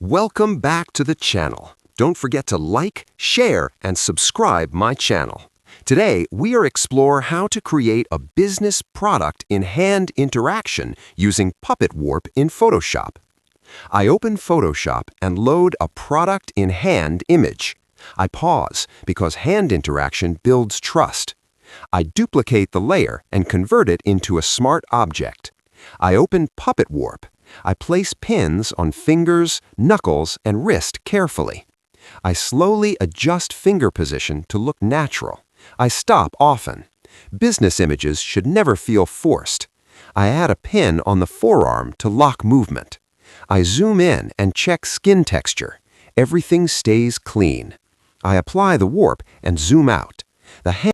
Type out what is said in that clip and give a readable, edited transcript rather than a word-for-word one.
Welcome back to the channel. Don't forget to like, share, and subscribe my channel. Today, we are explore how to create a business product in hand interaction using Puppet Warp in Photoshop. I open Photoshop and load a product in hand image. I pause because hand interaction builds trust. I duplicate the layer and convert it into a smart object. I open Puppet Warp. I place pins on fingers, knuckles, and wrist carefully. I slowly adjust finger position to look natural. I stop often. Business images should never feel forced. I add a pin on the forearm to lock movement. I zoom in and check skin texture. Everything stays clean. I apply the warp and zoom out. The hand